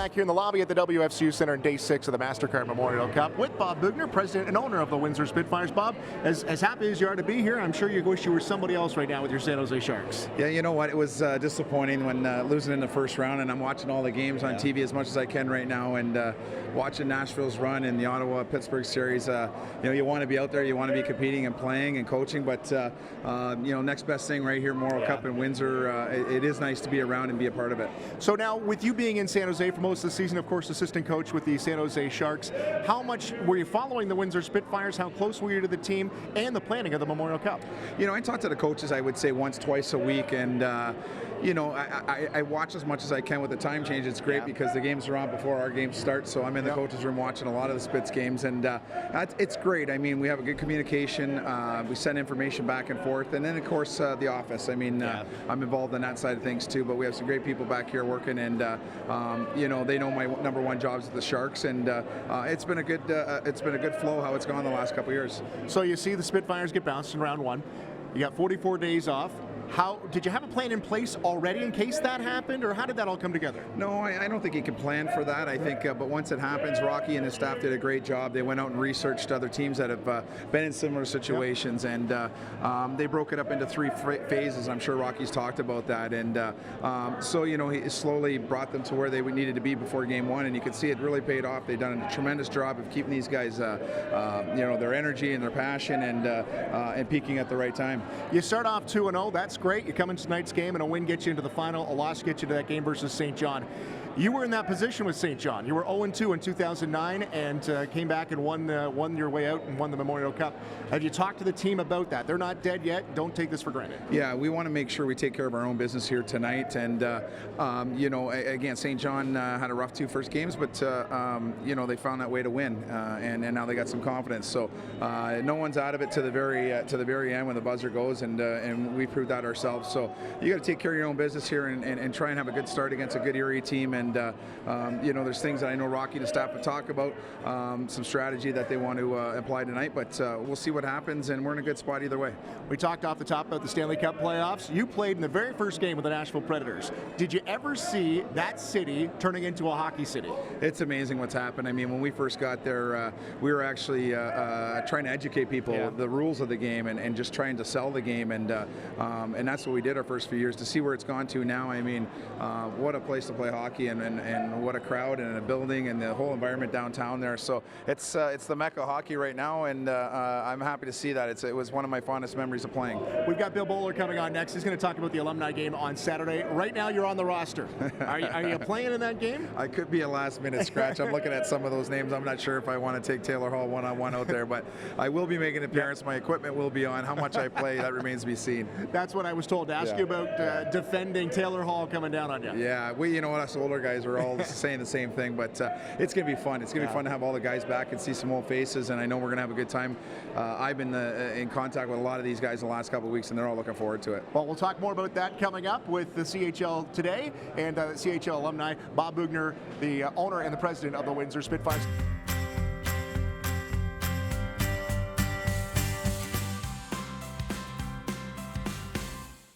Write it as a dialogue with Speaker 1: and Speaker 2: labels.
Speaker 1: back here in the lobby at the WFCU Center in Day 6 of the MasterCard Memorial Cup with Bob Boughner, president and owner of the Windsor Spitfires. Bob, as happy as you are to be here, I'm sure you wish you were somebody else right now with your San Jose Sharks.
Speaker 2: Yeah, you know what? It was disappointing when losing in the first round, and I'm watching all the games on TV as much as I can right now, and watching Nashville's run in the Ottawa-Pittsburgh series. You want to be out there, you want to be competing and playing and coaching, but next best thing right here, Memorial Cup in Windsor. It is nice to be around and be a part of it.
Speaker 1: So now, with you being in San Jose for most of the season, of course, assistant coach with the San Jose Sharks, how much were you following the Windsor Spitfires? How close were you to the team and the planning of the Memorial Cup?
Speaker 2: I talk to the coaches, I would say, once, twice a week, and I watch as much as I can with the time change. It's great because the games are on before our games start, so I'm in the coaches' room watching a lot of the Spits games, and it's great. I mean, we have a good communication. We send information back and forth, and then, of course, the office. I mean, I'm involved in that side of things too, but we have some great people back here working, and they know my number one job is at the Sharks, and it's been a good flow how it's gone the last couple of years.
Speaker 1: So you see the Spitfires get bounced in round one. You got 44 days off. How did you have a plan in place already in case that happened, or how did that all come together?
Speaker 2: No, I don't think you can plan for that. I think, but once it happens, Rocky and his staff did a great job. They went out and researched other teams that have been in similar situations, and they broke it up into 3 phases. I'm sure Rocky's talked about that, and so he slowly brought them to where they needed to be before game 1, and you can see it really paid off. They've done a tremendous job of keeping these guys, their energy and their passion, and peaking at the right time.
Speaker 1: You start off 2-0. That's great. You come into tonight's game, and a win gets you into the final. A loss gets you to that game versus St. John. You were in that position with St. John. You were 0-2 in 2009 and came back and won your way out and won the Memorial Cup. Have you talked to the team about that? They're not dead yet. Don't take this for granted.
Speaker 2: Yeah, we want to make sure we take care of our own business here tonight. And, again, St. John had a rough 2 first games, but, they found that way to win. And now they got some confidence. So no one's out of it to the very end when the buzzer goes, and we proved that ourselves. So you got to take care of your own business here and try and have a good start against a good Erie team. And there's things that I know Rocky and the staff would talk about, some strategy that they want to apply tonight, but we'll see what happens, and we're in a good spot either way.
Speaker 1: We talked off the top about the Stanley Cup playoffs. You played in the very first game with the Nashville Predators. Did you ever see that city turning into a hockey city?
Speaker 2: It's amazing what's happened. I mean, when we first got there, we were actually trying to educate people the rules of the game and just trying to sell the game, and that's what we did our first few years. To see where it's gone to now, I mean, what a place to play hockey, and what a crowd and a building and the whole environment downtown there. So it's the mecca of hockey right now, and I'm happy to see that. It was one of my fondest memories of playing.
Speaker 1: We've got Bill Boughner coming on next. He's going to talk about the alumni game on Saturday. Right now you're on the roster. Are you playing in that game?
Speaker 2: I could be a last-minute scratch. I'm looking at some of those names. I'm not sure if I want to take Taylor Hall one-on-one out there, but I will be making an appearance. My equipment will be on. How much I play, that remains to be seen.
Speaker 1: That's what I was told to ask you about, defending Taylor Hall coming down on you.
Speaker 2: Yeah, us older guys are all saying the same thing, but it's going to be fun. It's going to be fun to have all the guys back and see some old faces, and I know we're going to have a good time. I've been in contact with a lot of these guys the last couple of weeks, and they're all looking forward to it.
Speaker 1: Well, we'll talk more about that coming up with the CHL today, and CHL alumni Bob Boughner, the owner and the president of the Windsor Spitfires.